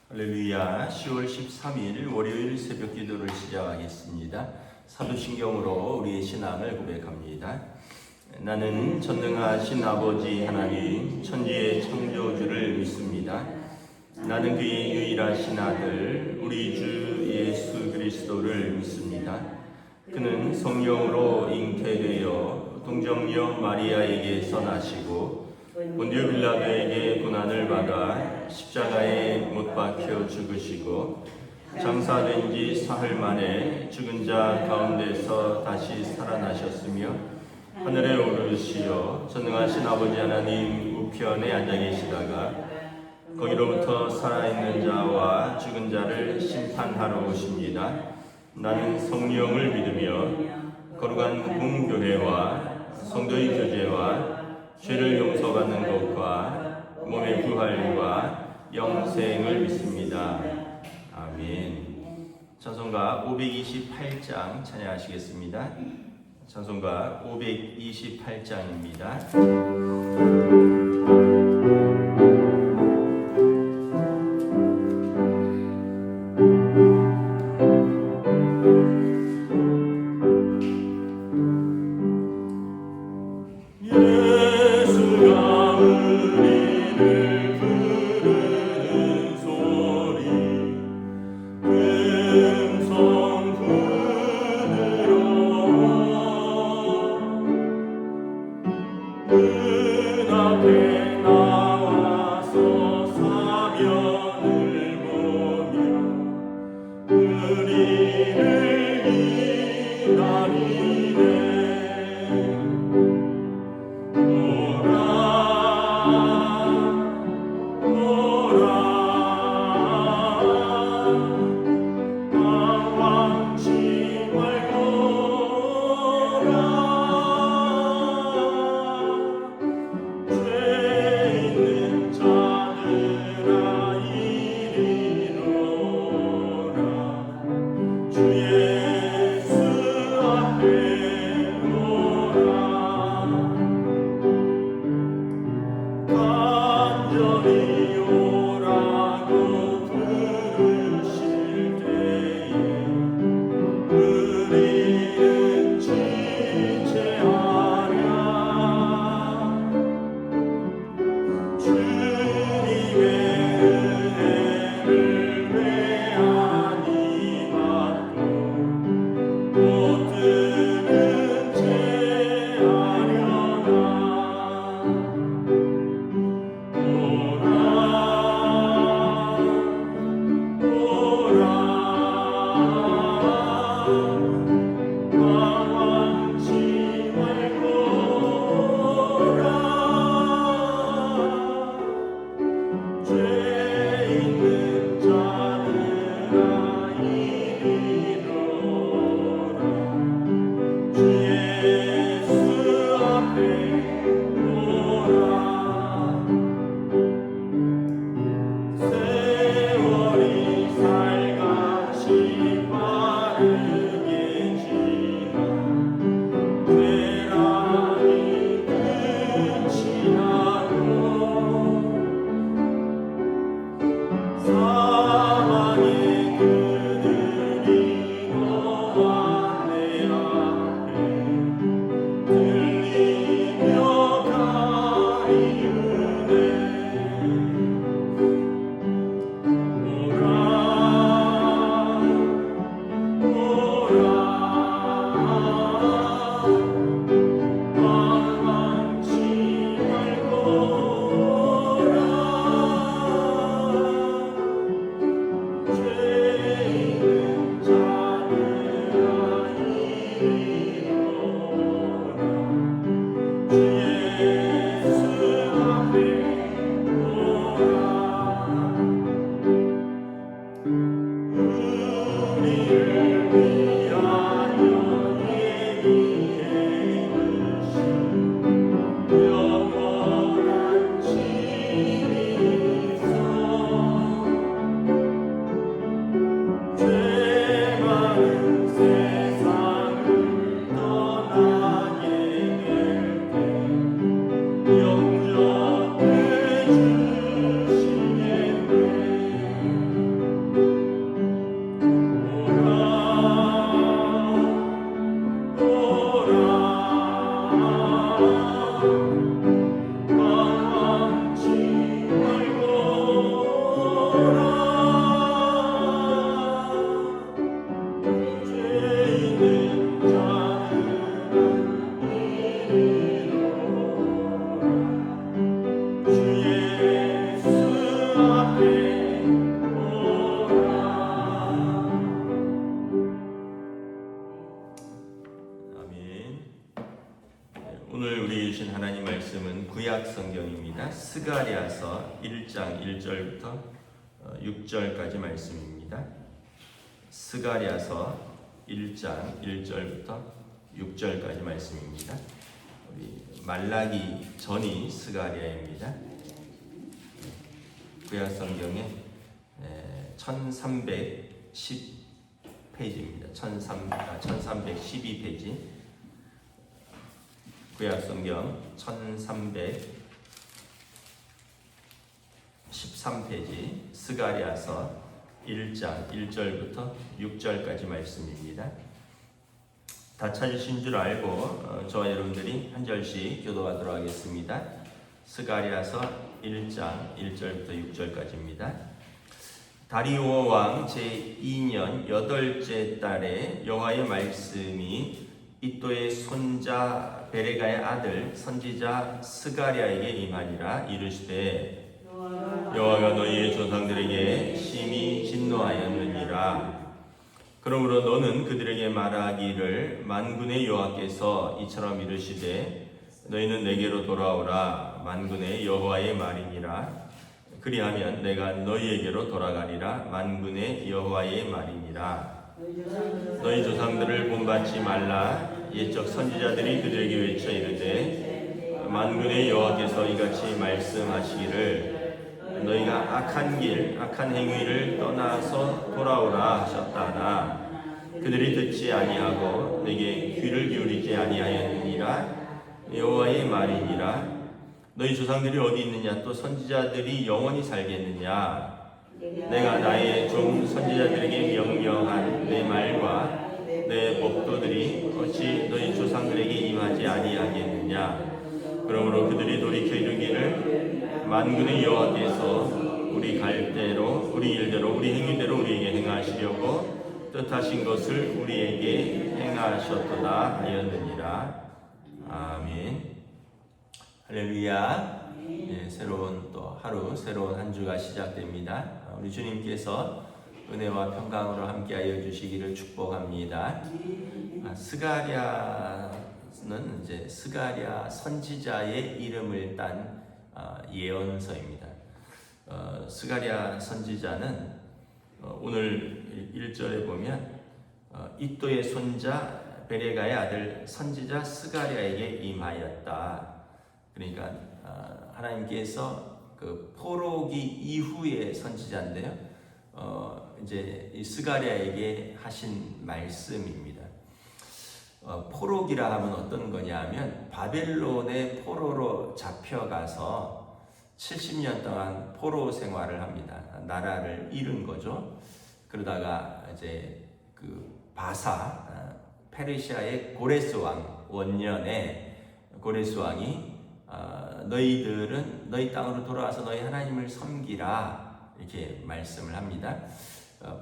할렐루야. 10월 13일 월요일 새벽 기도를 시작하겠습니다. 사도신경으로 우리의 신앙을 고백합니다. 나는 전능하신 아버지 하나님 천지의 창조주를 믿습니다. 나는 그의 유일하신 아들 우리 주 예수 그리스도를 믿습니다. 그는 성령으로 잉태되어 동정녀 마리아에게서 나시고 본디오 빌라도에게 고난을 받아 십자가에 못 박혀 죽으시고 장사된 지 사흘 만에 죽은 자 가운데서 다시 살아나셨으며 하늘에 오르시어 전능하신 아버지 하나님 우편에 앉아 계시다가 거기로부터 살아있는 자와 죽은 자를 심판하러 오십니다. 나는 성령을 믿으며 거룩한 공교회와 성도의 교제와 죄를 용서받는 것과 몸의 부활과 영생을 믿습니다. 아멘. 찬송가 528장 찬양하시겠습니다. 찬송가 528장입니다. 앞에 오라. 아멘. 오늘 우리 주신 하나님 말씀은 구약 성경입니다. 스가랴서 1장 1절부터 6절까지 말씀입니다. 스가랴서 1장 1절부터 6절까지 말씀입니다. 우리 말라기 전이 스가랴입니다. 구약 성경에 1310페이지입니다. 1312페이지. 구약 성경 1313페이지 스가랴서 1장 1절부터 6절까지 말씀입니다. 다 찾으신 줄 알고 저와 여러분들이 한 절씩 교도하도록 하겠습니다. 스가랴서 1장 1절부터 6절까지입니다. 다리오 왕 제2년 8째 달에 여호와의 말씀이 이또의 손자 베레가의 아들 선지자 스가랴에게 임하니라. 이르시되 여호와가 너희의 조상들에게 심히 진노하였느니라. 그러므로 너는 그들에게 말하기를 만군의 여호와께서 이처럼 이르시되 너희는 내게로 돌아오라. 만군의 여호와의 말이니라. 그리하면 내가 너희에게로 돌아가리라. 만군의 여호와의 말이니라. 너희 조상들을 본받지 말라. 옛적 선지자들이 그들에게 외쳐 이르되 만군의 여호와께서 이같이 말씀하시기를 너희가 악한 길 악한 행위를 떠나서 돌아오라 하셨다나 그들이 듣지 아니하고 내게 귀를 기울이지 아니하였느니라. 여호와의 말이니라. 너희 조상들이 어디 있느냐? 또 선지자들이 영원히 살겠느냐? 내가 나의 종 선지자들에게 명령한 내 말과 내 법도들이 어찌 너희 조상들에게 임하지 아니하겠느냐? 그러므로 그들이 돌이켜 이르기를 만군의 여호와께서 우리 갈대로 우리 일대로 우리 행위대로 우리에게 행하시려고 뜻하신 것을 우리에게 행하셨도다 하였느니라. 아멘. 할렐루야. 새로운 또 하루 새로운 한 주가 시작됩니다. 우리 주님께서 은혜와 평강으로 함께하여 주시기를 축복합니다. 스가랴는 이제 스가랴 선지자의 이름을 딴 예언서입니다. 스가랴 선지자는 오늘 1절에 보면 이또의 손자 베레가의 아들 선지자 스가랴에게 임하였다. 그러니까 하나님께서 그 포로기 이후의 선지자인데요. 이제 이 스가랴에게 하신 말씀입니다. 포로기라 하면 어떤 거냐면 바벨론의 포로로 잡혀가서 70년 동안 포로 생활을 합니다. 나라를 잃은 거죠. 그러다가 이제 그 바사 페르시아의 고레스 왕 원년에 고레스 왕이 너희들은 너희 땅으로 돌아와서 너희 하나님을 섬기라 이렇게 말씀을 합니다.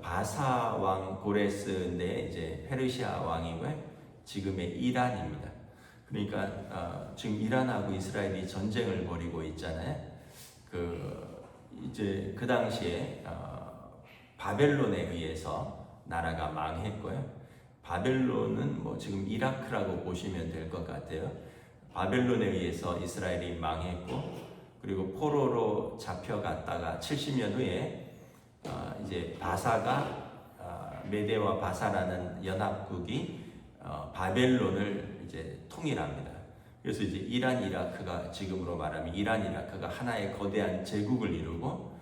바사 왕 고레스인데 이제 페르시아 왕이고요. 지금의 이란입니다. 그러니까 지금 이란하고 이스라엘이 전쟁을 벌이고 있잖아요. 이제 그 당시에 바벨론에 의해서 나라가 망했고요. 바벨론은 뭐 지금 이라크라고 보시면 될 것 같아요. 바벨론에 의해서 이스라엘이 망했고, 그리고 포로로 잡혀갔다가 70년 후에 이제 바사가 메대와 바사라는 연합국이 바벨론을 이제 통일합니다. 그래서 이제 이란 이라크가 지금으로 말하면 이란 이라크가 하나의 거대한 제국을 이루고,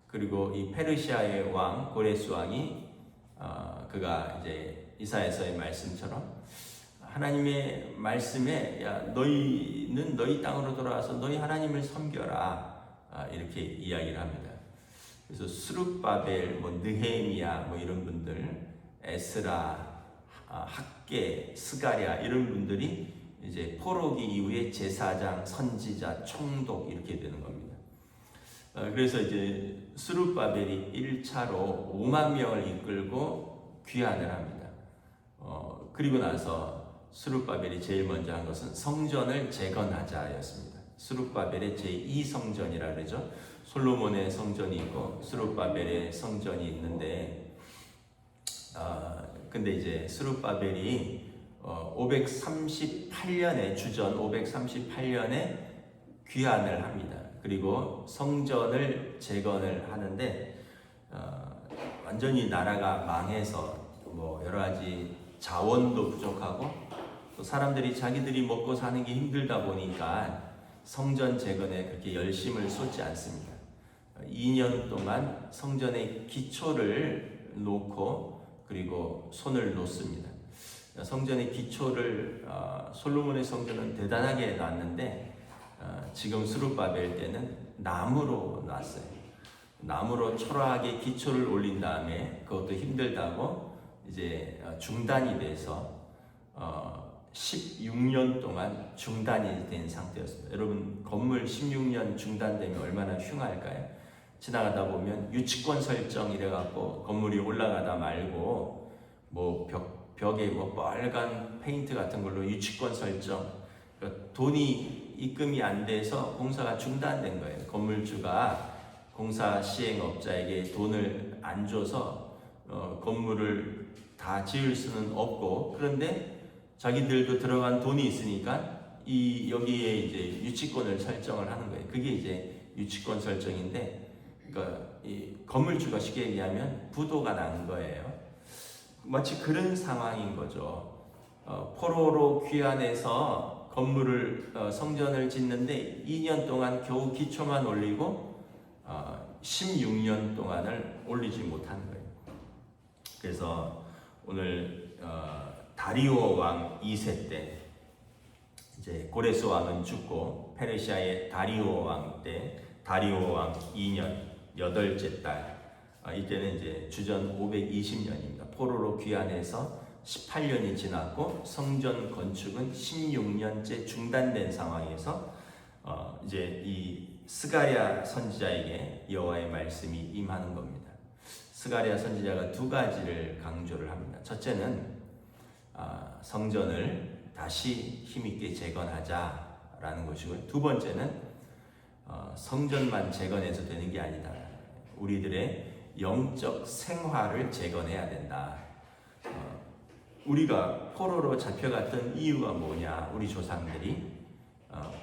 그리고 이 페르시아의 왕 고레스 왕이 그가 이제 이사야서의 말씀처럼 하나님의 말씀에 야 너희는 너희 땅으로 돌아와서 너희 하나님을 섬겨라 이렇게 이야기를 합니다. 그래서 스룹바벨, 느헤미야 이런 분들, 에스라, 학개, 스가랴 이런 분들이 이제 포로기 이후에 제사장, 선지자, 총독 이렇게 되는 겁니다. 그래서 이제 스룹바벨이 1차로 5만 명을 이끌고 귀환을 합니다. 그리고 나서 스룹바벨이 제일 먼저 한 것은 성전을 재건하자였습니다. 스룹바벨의 제2성전이라 그러죠. 솔로몬의 성전이 있고 스룹바벨의 성전이 있는데, 근데 이제 스룹바벨이 538년에 주전 538년에 귀환을 합니다. 그리고 성전을 재건을 하는데 완전히 나라가 망해서 뭐 여러 가지 자원도 부족하고 또 사람들이 자기들이 먹고 사는 게 힘들다 보니까 성전 재건에 그렇게 열심을 쏟지 않습니다. 2년 동안 성전의 기초를 놓고 그리고 손을 놓습니다. 성전의 기초를 솔로몬의 성전은 대단하게 놨는데 지금 스룹바벨 때는 나무로 놨어요. 나무로 초라하게 기초를 올린 다음에 그것도 힘들다고 이제 중단이 돼서 16년 동안 중단이 된 상태였습니다. 여러분, 건물 16년 중단되면 얼마나 흉할까요? 지나가다 보면 유치권 설정 이래갖고 건물이 올라가다 말고 뭐 벽에 뭐 빨간 페인트 같은 걸로 유치권 설정, 그러니까 돈이 입금이 안 돼서 공사가 중단된 거예요. 건물주가 공사 시행업자에게 돈을 안 줘서 건물을 다 지을 수는 없고, 그런데 자기들도 들어간 돈이 있으니까 여기에 이제 유치권을 설정을 하는 거예요. 그게 이제 유치권 설정인데, 그러니까 이 건물주가 쉽게 얘기하면 부도가 난 거예요. 마치 그런 상황인 거죠. 포로로 귀환해서 건물을 성전을 짓는데 2년 동안 겨우 기초만 올리고 16년 동안을 올리지 못한 거예요. 그래서 오늘 다리오 왕 2세 때 이제 고레스 왕은 죽고 페르시아의 다리오 왕 때 다리오 왕 2년 8째 달, 이때는 이제 주전 520년입니다. 포로로 귀환해서 18년이 지났고 성전 건축은 16년째 중단된 상황에서 이제 이 스가랴 선지자에게 여호와의 말씀이 임하는 겁니다. 스가랴 선지자가 두 가지를 강조를 합니다. 첫째는 성전을 다시 힘있게 재건하자라는 것이고요. 두 번째는 성전만 재건해서 되는 게 아니다. 우리들의 영적 생활을 재건해야 된다. 우리가 포로로 잡혀갔던 이유가 뭐냐? 우리 조상들이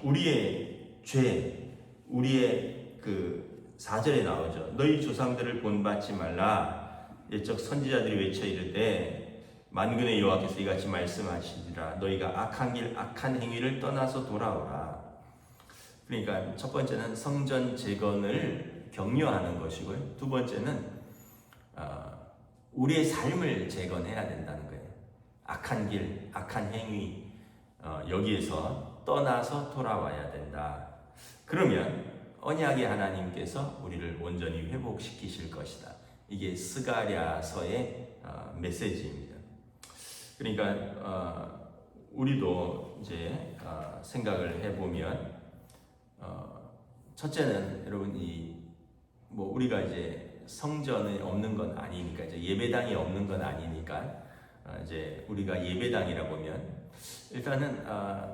우리의 죄, 우리의 그 4절에 나오죠. 너희 조상들을 본받지 말라. 옛적 선지자들이 외쳐 이르되 만군의 여호와께서 이같이 말씀하시리라. 너희가 악한 길, 악한 행위를 떠나서 돌아오라. 그러니까 첫 번째는 성전 재건을 격려하는 것이고요. 두 번째는 우리의 삶을 재건해야 된다는 거예요. 악한 길, 악한 행위, 여기에서 떠나서 돌아와야 된다. 그러면 언약의 하나님께서 우리를 온전히 회복시키실 것이다. 이게 스가랴서의 메시지입니다. 그러니까 우리도 이제 생각을 해보면 첫째는 여러분 뭐 우리가 이제 성전이 없는 건 아니니까, 이제 예배당이 없는 건 아니니까 이제 우리가 예배당이라 보면 일단은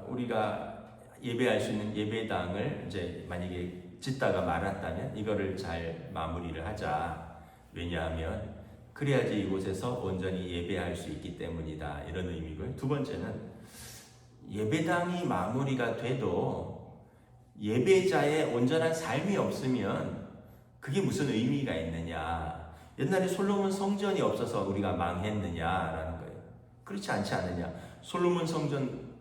우리가 예배할 수 있는 예배당을 이제 만약에 짓다가 말았다면 이거를 잘 마무리를 하자. 왜냐하면 그래야지 이곳에서 온전히 예배할 수 있기 때문이다. 이런 의미고요. 두 번째는 예배당이 마무리가 돼도 예배자의 온전한 삶이 없으면 그게 무슨 의미가 있느냐. 옛날에 솔로몬 성전이 없어서 우리가 망했느냐라는 거예요. 그렇지 않지 않느냐. 솔로몬 성전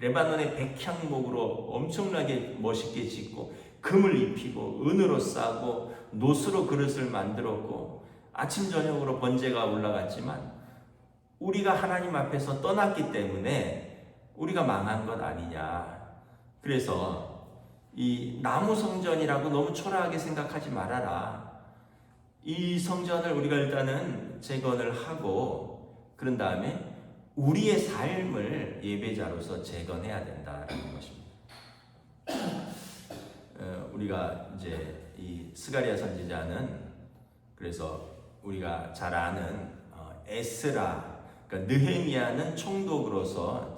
레바논의 백향목으로 엄청나게 멋있게 짓고 금을 입히고 은으로 싸고 노스로 그릇을 만들었고 아침 저녁으로 번제가 올라갔지만 우리가 하나님 앞에서 떠났기 때문에 우리가 망한 것 아니냐. 그래서 이 나무 성전이라고 너무 초라하게 생각하지 말아라. 이 성전을 우리가 일단은 재건을 하고 그런 다음에 우리의 삶을 예배자로서 재건해야 된다라는 것입니다. 우리가 이제 이 스가랴 선지자는 그래서 우리가 잘 아는 에스라, 그러니까 느헤미야는 총독으로서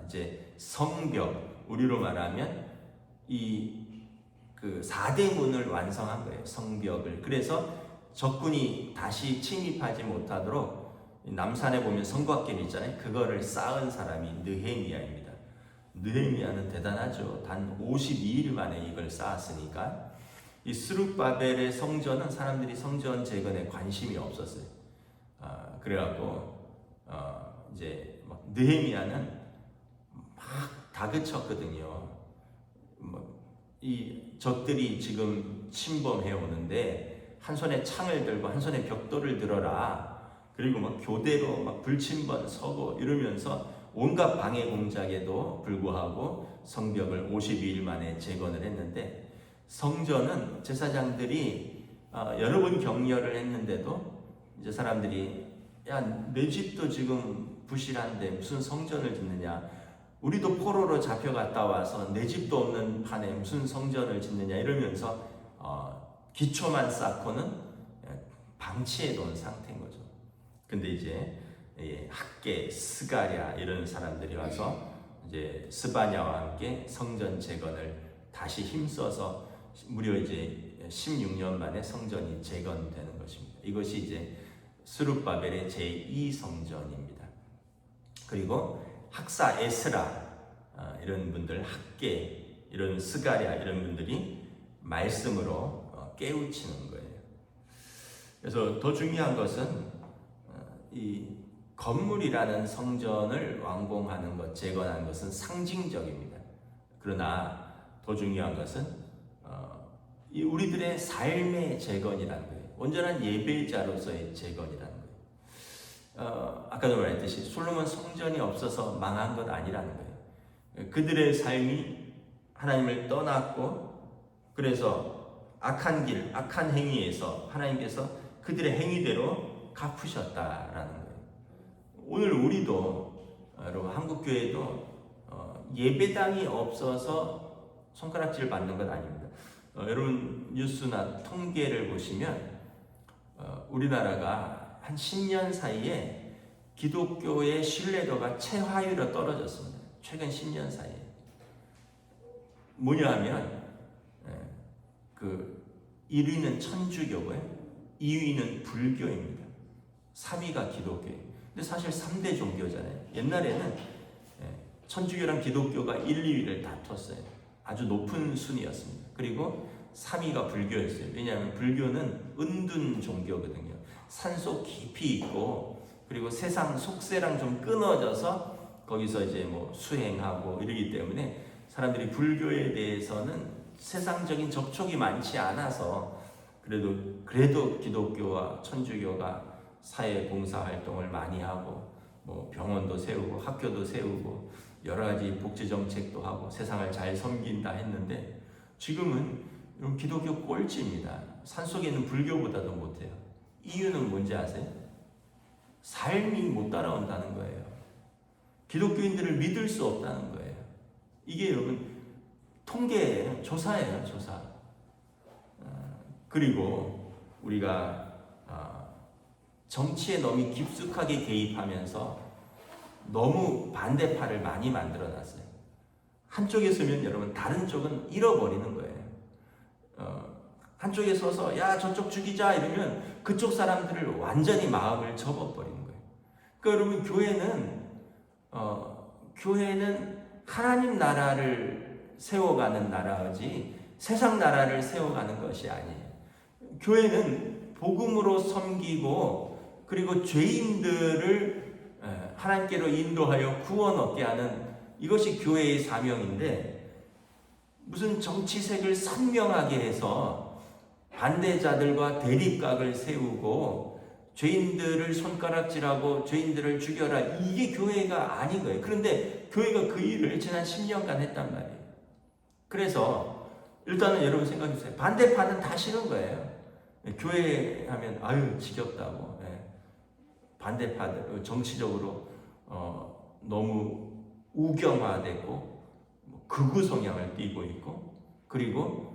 이제 성벽, 우리로 말하면 이 그 4대 문을 완성한 거예요. 성벽을. 그래서 적군이 다시 침입하지 못하도록 남산에 보면 성곽길 있잖아요. 그거를 쌓은 사람이 느헤미야입니다. 느헤미야는 대단하죠. 단 52일 만에 이걸 쌓았으니까. 이 스룹바벨의 성전은 사람들이 성전 재건에 관심이 없었어요. 그래갖고 이제 느헤미야는 막 다그쳤거든요. 이 적들이 지금 침범해 오는데 한 손에 창을 들고 한 손에 벽돌을 들어라. 그리고 막 교대로 막 불침번 서고 이러면서 온갖 방해 공작에도 불구하고 성벽을 52일 만에 재건을 했는데, 성전은 제사장들이 여러 번 격려를 했는데도 이제 사람들이 야, 내 집도 지금 부실한데 무슨 성전을 짓느냐, 우리도 포로로 잡혀갔다 와서 내 집도 없는 판에 무슨 성전을 짓느냐 이러면서 기초만 쌓고는 방치해 놓은 상태인 거죠. 근데 이제 학계, 스가랴 이런 사람들이 와서 이제 스바냐와 함께 성전 재건을 다시 힘써서 무려 이제 16년 만에 성전이 재건되는 것입니다. 이것이 이제 스룹바벨의 제2성전입니다. 그리고 학사 에스라 이런 분들, 학계 이런 스가랴 이런 분들이 말씀으로 깨우치는 거예요. 그래서 더 중요한 것은 이 건물이라는 성전을 완공하는 것, 재건하는 것은 상징적입니다. 그러나 더 중요한 것은 우리들의 삶의 재건이라는 거예요. 온전한 예배자로서의 재건이라는 거예요. 아까도 말했듯이 솔로몬 성전이 없어서 망한 것 아니라는 거예요. 그들의 삶이 하나님을 떠났고, 그래서 악한 길, 악한 행위에서 하나님께서 그들의 행위대로 갚으셨다라는 거예요. 오늘 우리도, 여러분, 한국교회도 예배당이 없어서 손가락질 받는 것 아닙니다. 여러분 뉴스나 통계를 보시면 우리나라가 한 10년 사이에 기독교의 신뢰도가 최하위로 떨어졌습니다. 최근 10년 사이에. 뭐냐 하면 그 1위는 천주교고요, 2위는 불교입니다. 3위가 기독교예요. 근데 사실 3대 종교잖아요. 옛날에는 천주교랑 기독교가 1, 2위를 다퉜어요. 아주 높은 순위였습니다. 그리고 3위가 불교였어요. 왜냐하면 불교는 은둔 종교거든요. 산속 깊이 있고, 그리고 세상 속세랑 좀 끊어져서 거기서 이제 뭐 수행하고 이러기 때문에 사람들이 불교에 대해서는 세상적인 접촉이 많지 않아서 그래도 기독교와 천주교가 사회 봉사 활동을 많이 하고 뭐 병원도 세우고 학교도 세우고 여러 가지 복지 정책도 하고 세상을 잘 섬긴다 했는데, 지금은 기독교 꼴찌입니다. 산속에 있는 불교보다도 못해요. 이유는 뭔지 아세요? 삶이 못 따라온다는 거예요. 기독교인들을 믿을 수 없다는 거예요. 이게 여러분 통계예요. 조사예요. 조사. 그리고 우리가 정치에 너무 깊숙하게 개입하면서 너무 반대파를 많이 만들어놨어요. 한쪽에 서면 여러분 다른 쪽은 잃어버리는 거예요. 한쪽에 서서 야 저쪽 죽이자 이러면 그쪽 사람들을 완전히 마음을 접어버리는 거예요. 그러니까 여러분 교회는 하나님 나라를 세워가는 나라지 세상 나라를 세워가는 것이 아니에요. 교회는 복음으로 섬기고, 그리고 죄인들을 하나님께로 인도하여 구원 얻게 하는 이것이 교회의 사명인데, 무슨 정치색을 선명하게 해서 반대자들과 대립각을 세우고 죄인들을 손가락질하고 죄인들을 죽여라, 이게 교회가 아닌 거예요. 그런데 교회가 그 일을 지난 10년간 했단 말이에요. 그래서 일단은 여러분 생각해 보세요. 반대파는 다 싫은 거예요. 교회 하면 아유 지겹다고. 반대파들 정치적으로 너무 우경화되고 극우 성향을 띠고 있고, 그리고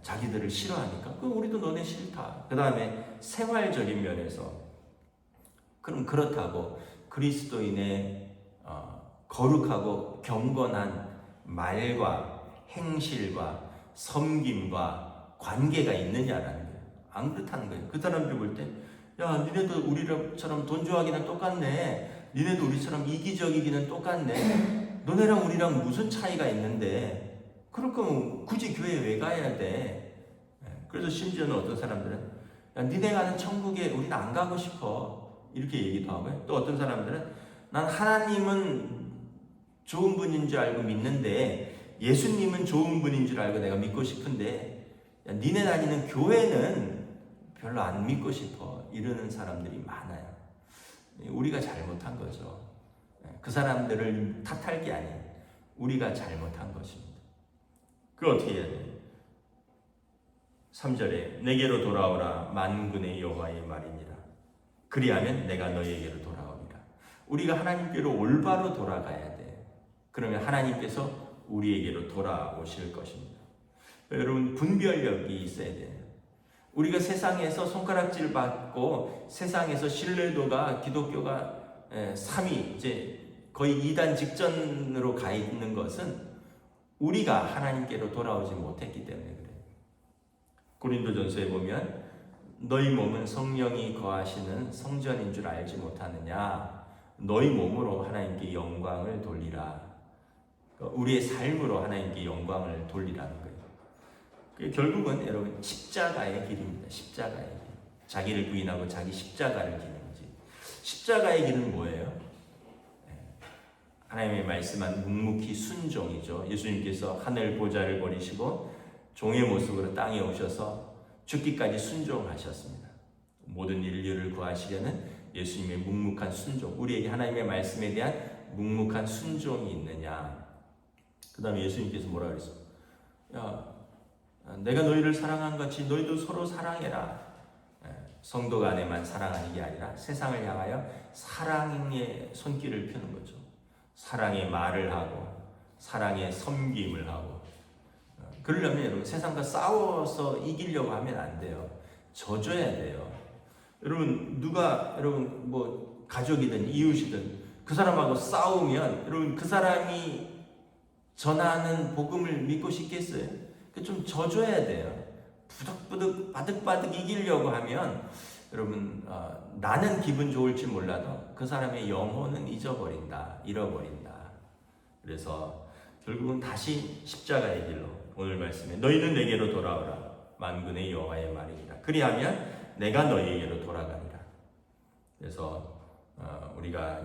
자기들을 싫어하니까 그럼 우리도 너네 싫다. 그 다음에 생활적인 면에서 그럼 그렇다고 그리스도인의 거룩하고 경건한 말과 행실과 섬김과 관계가 있느냐라는 거예요. 안 그렇다는 거예요. 그 사람들 볼 때, 야, 니네도 우리처럼 돈 좋아하기는 똑같네. 니네도 우리처럼 이기적이기는 똑같네. 너네랑 우리랑 무슨 차이가 있는데, 그럴 거면 굳이 교회 왜 가야 돼? 그래서 심지어는 어떤 사람들은, 야, 니네 가는 천국에 우리는 안 가고 싶어. 이렇게 얘기도 하고요. 또 어떤 사람들은, 난 하나님은 좋은 분인 줄 알고 믿는데, 예수님은 좋은 분인 줄 알고 내가 믿고 싶은데, 야, 니네 다니는 교회는 별로 안 믿고 싶어. 이러는 사람들이 많아요. 우리가 잘못한 거죠. 그 사람들을 탓할 게 아니에요. 우리가 잘못한 것입니다. 그걸 어떻게 해야 돼요? 3절에 내게로 돌아오라 만군의 여호와의 말이니라. 그리하면 내가 너희에게로 돌아오리라. 우리가 하나님께로 올바로 돌아가야 돼. 그러면 하나님께서 우리에게로 돌아오실 것입니다. 여러분, 분별력이 있어야 돼요. 우리가 세상에서 손가락질 받고 세상에서 신뢰도가 기독교가 3위 이제 거의 2단 직전으로 가 있는 것은 우리가 하나님께로 돌아오지 못했기 때문에 그래요. 고린도전서에 보면 너희 몸은 성령이 거하시는 성전인 줄 알지 못하느냐. 너희 몸으로 하나님께 영광을 돌리라. 우리의 삶으로 하나님께 영광을 돌리라는 거예요. 결국은 여러분 십자가의 길입니다. 십자가의 길. 자기를 부인하고 자기 십자가를 지는 거지. 십자가의 길은 뭐예요? 하나님의 말씀한 묵묵히 순종이죠. 예수님께서 하늘 보좌를 버리시고 종의 모습으로 땅에 오셔서 죽기까지 순종하셨습니다. 모든 인류를 구하시려는 예수님의 묵묵한 순종. 우리에게 하나님의 말씀에 대한 묵묵한 순종이 있느냐. 그 다음에 예수님께서 뭐라 그랬어요? 야, 내가 너희를 사랑한 같이 너희도 서로 사랑해라. 성도 간에만 사랑하는 게 아니라 세상을 향하여 사랑의 손길을 펴는 거죠. 사랑의 말을 하고 사랑의 섬김을 하고. 그러려면 여러분 세상과 싸워서 이기려고 하면 안 돼요. 져줘야 돼요. 여러분 여러분 뭐 가족이든 이웃이든 그 사람하고 싸우면 여러분 그 사람이 전하는 복음을 믿고 싶겠어요? 좀 져줘야 돼요. 부득부득 바득바득 이기려고 하면 여러분 나는 기분 좋을지 몰라도 그 사람의 영혼은 잃어버린다. 그래서 결국은 다시 십자가의 길로 오늘 말씀에 너희는 내게로 돌아오라 만군의 여호와의 말이니라. 그리하면 내가 너희에게로 돌아가리라. 그래서 우리가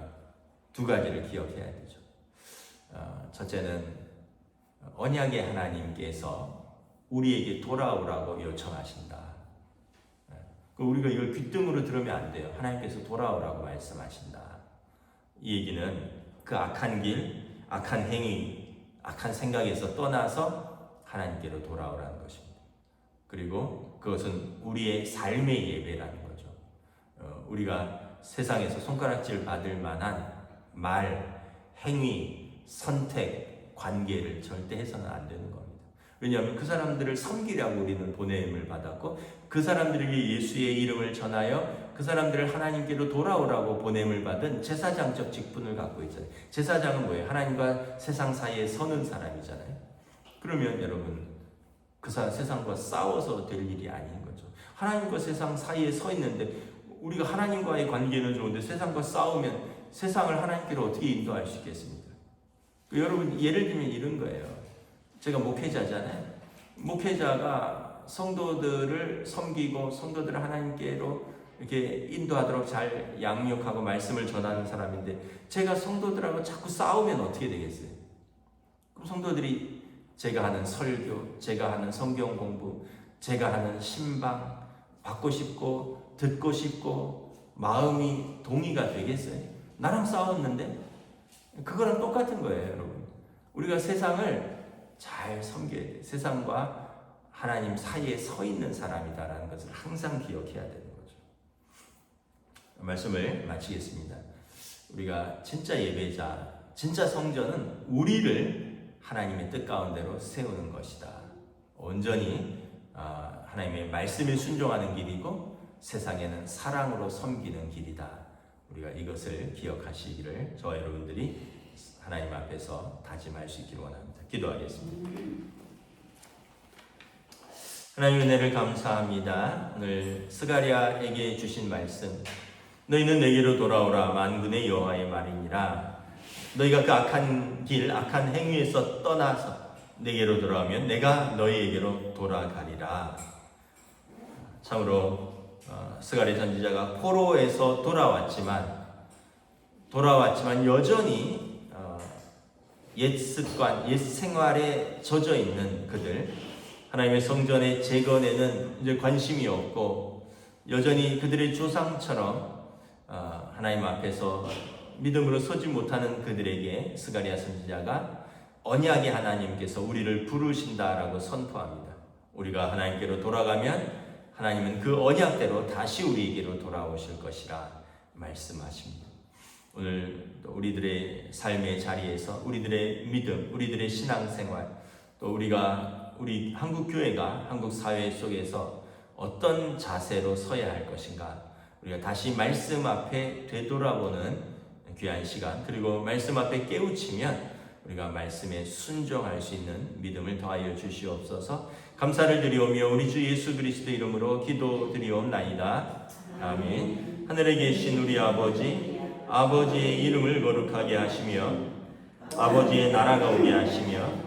두 가지를 기억해야 되죠. 첫째는 언약의 하나님께서 우리에게 돌아오라고 요청하신다. 우리가 이걸 귓등으로 들으면 안 돼요. 하나님께서 돌아오라고 말씀하신다. 이 얘기는 그 악한 길, 악한 행위, 악한 생각에서 떠나서 하나님께로 돌아오라는 것입니다. 그리고 그것은 우리의 삶의 예배라는 거죠. 우리가 세상에서 손가락질 받을 만한 말, 행위, 선택, 관계를 절대 해서는 안 되는 겁니다. 왜냐하면 그 사람들을 섬기려고 우리는 보냄을 받았고 그 사람들에게 예수의 이름을 전하여 그 사람들을 하나님께로 돌아오라고 보냄을 받은 제사장적 직분을 갖고 있잖아요. 제사장은 뭐예요? 하나님과 세상 사이에 서는 사람이잖아요. 그러면 여러분 그 세상과 싸워서 될 일이 아닌 거죠. 하나님과 세상 사이에 서 있는데 우리가 하나님과의 관계는 좋은데 세상과 싸우면 세상을 하나님께로 어떻게 인도할 수 있겠습니까? 여러분 예를 들면 이런 거예요. 제가 목회자잖아요. 목회자가 성도들을 섬기고 성도들을 하나님께로 이렇게 인도하도록 잘 양육하고 말씀을 전하는 사람인데 제가 성도들하고 자꾸 싸우면 어떻게 되겠어요? 그럼 성도들이 제가 하는 설교, 제가 하는 성경 공부, 제가 하는 신방 받고 싶고 듣고 싶고 마음이 동의가 되겠어요? 나랑 싸웠는데? 그거랑 똑같은 거예요, 여러분. 우리가 세상을 잘 섬겨야 돼요. 세상과 하나님 사이에 서 있는 사람이다라는 것을 항상 기억해야 되는 거죠. 말씀을 마치겠습니다. 우리가 진짜 예배자, 진짜 성전은 우리를 하나님의 뜻 가운데로 세우는 것이다. 온전히 하나님의 말씀에 순종하는 길이고 세상에는 사랑으로 섬기는 길이다. 우리가 이것을 기억하시기를 저와 여러분들이 하나님 앞에서 다짐할 수 있기를 원합니다. 기도하겠습니다. 하나님의 은혜를 감사합니다. 오늘 스가랴에게 주신 말씀, 너희는 내게로 돌아오라 만군의 여호와의 말이니라. 너희가 그 악한 길, 악한 행위에서 떠나서 내게로 돌아오면 내가 너희에게로 돌아가리라. 참으로 스가랴 선지자가 포로에서 돌아왔지만 여전히 옛 습관, 옛 생활에 젖어 있는 그들, 하나님의 성전의 재건에는 이제 관심이 없고 여전히 그들의 조상처럼 하나님 앞에서 믿음으로 서지 못하는 그들에게 스가랴 선지자가 언약의 하나님께서 우리를 부르신다라고 선포합니다. 우리가 하나님께로 돌아가면 하나님은 그 언약대로 다시 우리에게로 돌아오실 것이라 말씀하십니다. 오늘 우리들의 삶의 자리에서 우리들의 믿음, 우리들의 신앙생활, 또 우리 한국 교회가 한국 사회 속에서 어떤 자세로 서야 할 것인가, 우리가 다시 말씀 앞에 되돌아보는 귀한 시간, 그리고 말씀 앞에 깨우치면 우리가 말씀에 순종할 수 있는 믿음을 더하여 주시옵소서. 감사를 드리오며 우리 주 예수 그리스도 이름으로 기도드리옵나이다. 아멘. 하늘에 계신 우리 아버지의 이름을 거룩하게 하시며 아버지의 나라가 오게 하시며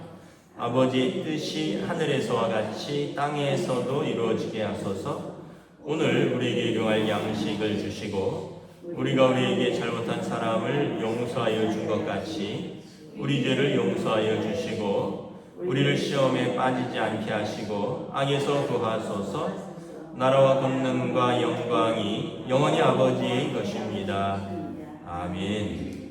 아버지의 뜻이 하늘에서와 같이 땅에서도 이루어지게 하소서. 오늘 우리에게 일용할 양식을 주시고 우리가 우리에게 잘못한 사람을 용서하여 준 것 같이 우리 죄를 용서하여 주시고 우리를 시험에 빠지지 않게 하시고 악에서 구하소서. 나라와 권능과 영광이 영원히 아버지의 것입니다. 아멘.